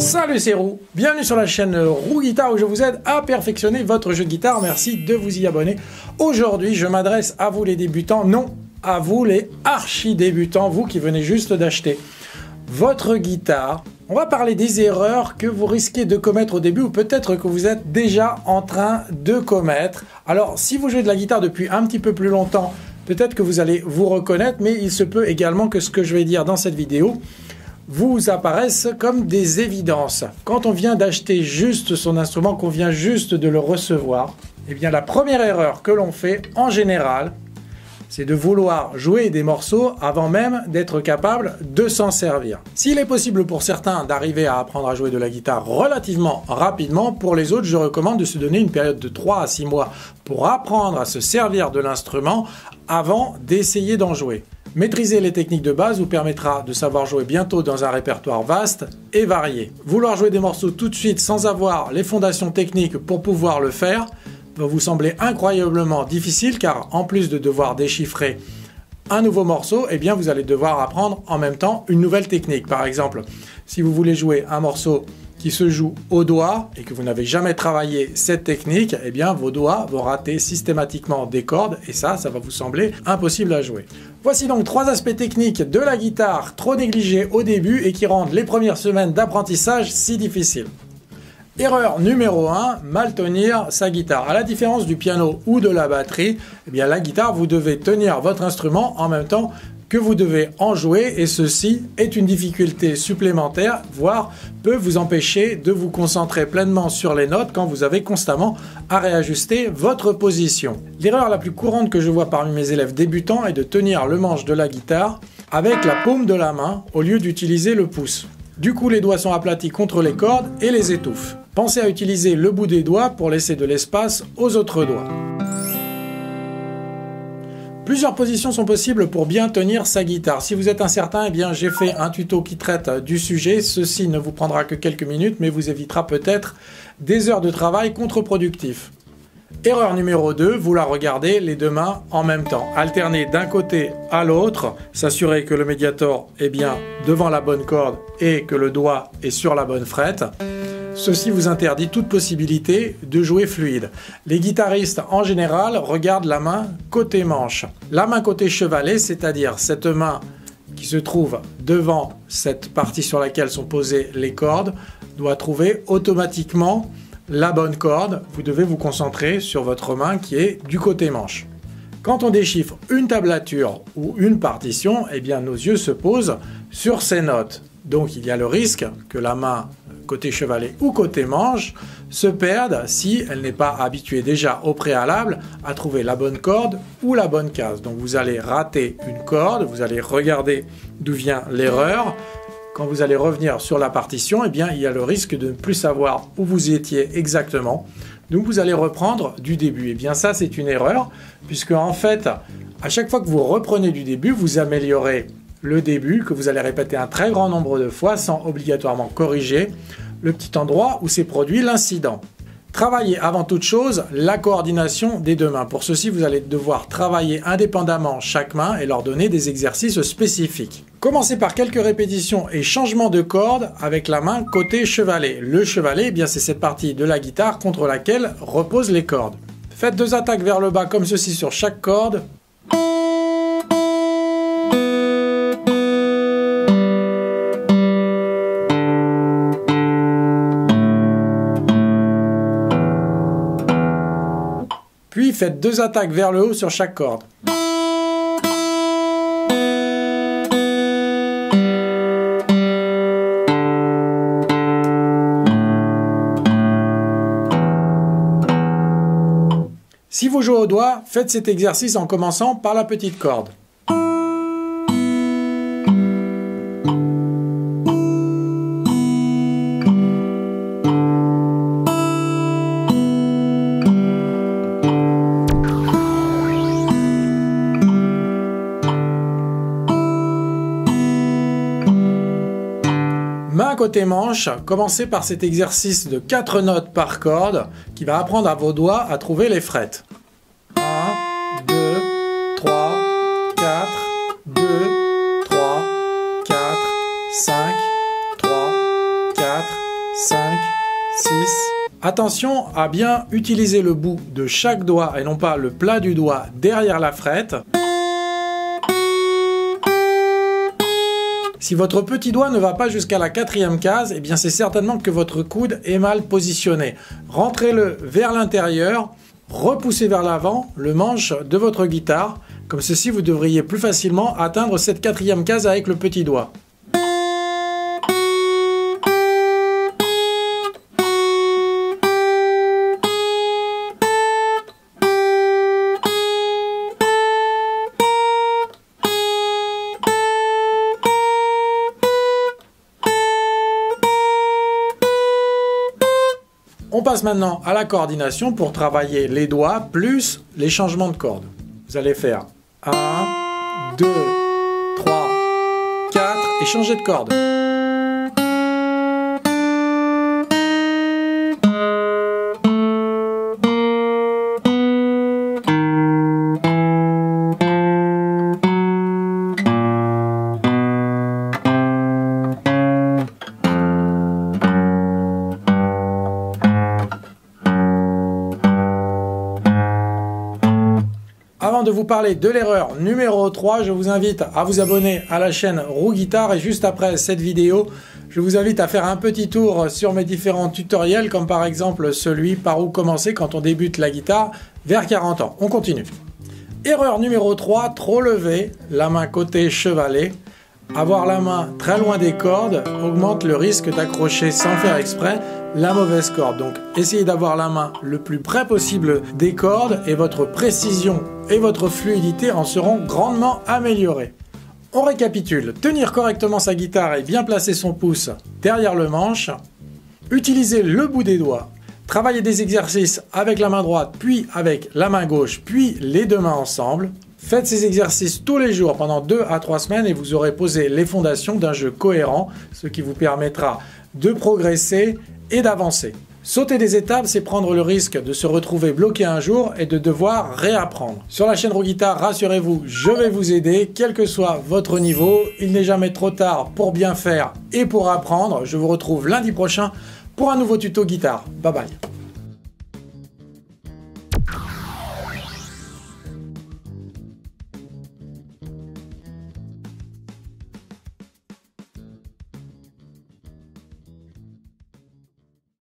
Salut, c'est Roux, bienvenue sur la chaîne Roux Guitare où je vous aide à perfectionner votre jeu de guitare. Merci de vous y abonner. Aujourd'hui, je m'adresse à vous les débutants, non, à vous les archi-débutants, vous qui venez juste d'acheter votre guitare. On va parler des erreurs que vous risquez de commettre au début ou peut-être que vous êtes déjà en train de commettre. Alors, si vous jouez de la guitare depuis un petit peu plus longtemps, peut-être que vous allez vous reconnaître, mais il se peut également que ce que je vais dire dans cette vidéo vous apparaissent comme des évidences. Quand on vient d'acheter juste son instrument, qu'on vient juste de le recevoir, eh bien la première erreur que l'on fait en général, c'est de vouloir jouer des morceaux avant même d'être capable de s'en servir. S'il est possible pour certains d'arriver à apprendre à jouer de la guitare relativement rapidement, pour les autres, je recommande de se donner une période de 3 à 6 mois pour apprendre à se servir de l'instrument avant d'essayer d'en jouer. Maîtriser les techniques de base vous permettra de savoir jouer bientôt dans un répertoire vaste et varié. Vouloir jouer des morceaux tout de suite sans avoir les fondations techniques pour pouvoir le faire va vous sembler incroyablement difficile, car en plus de devoir déchiffrer un nouveau morceau, eh bien vous allez devoir apprendre en même temps une nouvelle technique. Par exemple, si vous voulez jouer un morceau qui se joue au doigt et que vous n'avez jamais travaillé cette technique, eh bien vos doigts vont rater systématiquement des cordes et ça va vous sembler impossible à jouer. Voici donc 3 aspects techniques de la guitare trop négligés au début et qui rendent les premières semaines d'apprentissage si difficiles. Erreur numéro 1, mal tenir sa guitare. À la différence du piano ou de la batterie, eh bien la guitare, vous devez tenir votre instrument en même temps que vous devez en jouer, et ceci est une difficulté supplémentaire, voire peut vous empêcher de vous concentrer pleinement sur les notes quand vous avez constamment à réajuster votre position. L'erreur la plus courante que je vois parmi mes élèves débutants est de tenir le manche de la guitare avec la paume de la main au lieu d'utiliser le pouce. Du coup, les doigts sont aplatis contre les cordes et les étouffent. Pensez à utiliser le bout des doigts pour laisser de l'espace aux autres doigts. Plusieurs positions sont possibles pour bien tenir sa guitare. Si vous êtes incertain, eh bien j'ai fait un tuto qui traite du sujet. Ceci ne vous prendra que quelques minutes, mais vous évitera peut-être des heures de travail contre-productifs. Erreur numéro 2, vouloir regarder les deux mains en même temps. Alterner d'un côté à l'autre, s'assurer que le médiator est bien devant la bonne corde et que le doigt est sur la bonne frette. Ceci vous interdit toute possibilité de jouer fluide. Les guitaristes en général regardent la main côté manche. La main côté chevalet, c'est-à-dire cette main qui se trouve devant cette partie sur laquelle sont posées les cordes, doit trouver automatiquement la bonne corde. Vous devez vous concentrer sur votre main qui est du côté manche. Quand on déchiffre une tablature ou une partition, eh bien nos yeux se posent sur ces notes. Donc il y a le risque que la main côté chevalet ou côté manche se perde si elle n'est pas habituée déjà au préalable à trouver la bonne corde ou la bonne case. Donc vous allez rater une corde, vous allez regarder d'où vient l'erreur. Quand vous allez revenir sur la partition, eh bien, il y a le risque de ne plus savoir où vous étiez exactement. Donc vous allez reprendre du début. Et bien ça, c'est une erreur, puisque en fait, à chaque fois que vous reprenez du début, vous améliorez le début, que vous allez répéter un très grand nombre de fois sans obligatoirement corriger le petit endroit où s'est produit l'incident. Travaillez avant toute chose la coordination des deux mains. Pour ceci, vous allez devoir travailler indépendamment chaque main et leur donner des exercices spécifiques. Commencez par quelques répétitions et changements de corde avec la main côté chevalet. Le chevalet, eh bien, c'est cette partie de la guitare contre laquelle reposent les cordes. Faites 2 attaques vers le bas comme ceci sur chaque corde. Puis faites 2 attaques vers le haut sur chaque corde. Si vous jouez au doigt, faites cet exercice en commençant par la petite corde. Main côté manche, commencez par cet exercice de 4 notes par corde qui va apprendre à vos doigts à trouver les frettes. 1, 2, 3, 4, 2, 3, 4, 5, 3, 4, 5, 6. Attention à bien utiliser le bout de chaque doigt et non pas le plat du doigt derrière la frette. Si votre petit doigt ne va pas jusqu'à la 4e case, eh bien c'est certainement que votre coude est mal positionné. Rentrez-le vers l'intérieur, repoussez vers l'avant le manche de votre guitare. Comme ceci, vous devriez plus facilement atteindre cette 4e case avec le petit doigt. On passe maintenant à la coordination pour travailler les doigts plus les changements de cordes. Vous allez faire 1, 2, 3, 4 et changer de corde. Avant de vous parler de l'erreur numéro 3, je vous invite à vous abonner à la chaîne Roux Guitare et juste après cette vidéo, je vous invite à faire un petit tour sur mes différents tutoriels comme par exemple celui par où commencer quand on débute la guitare vers 40 ans. On continue. Erreur numéro 3, trop levé, la main côté chevalet. Avoir la main très loin des cordes augmente le risque d'accrocher sans faire exprès la mauvaise corde. Donc essayez d'avoir la main le plus près possible des cordes et votre précision et votre fluidité en seront grandement améliorées. On récapitule. Tenir correctement sa guitare et bien placer son pouce derrière le manche. Utiliser le bout des doigts. Travailler des exercices avec la main droite, puis avec la main gauche, puis les deux mains ensemble. Faites ces exercices tous les jours pendant 2 à 3 semaines et vous aurez posé les fondations d'un jeu cohérent, ce qui vous permettra de progresser et d'avancer. Sauter des étapes, c'est prendre le risque de se retrouver bloqué un jour et de devoir réapprendre. Sur la chaîne Roux Guitare, rassurez-vous, je vais vous aider, quel que soit votre niveau. Il n'est jamais trop tard pour bien faire et pour apprendre. Je vous retrouve lundi prochain pour un nouveau tuto guitare. Bye bye.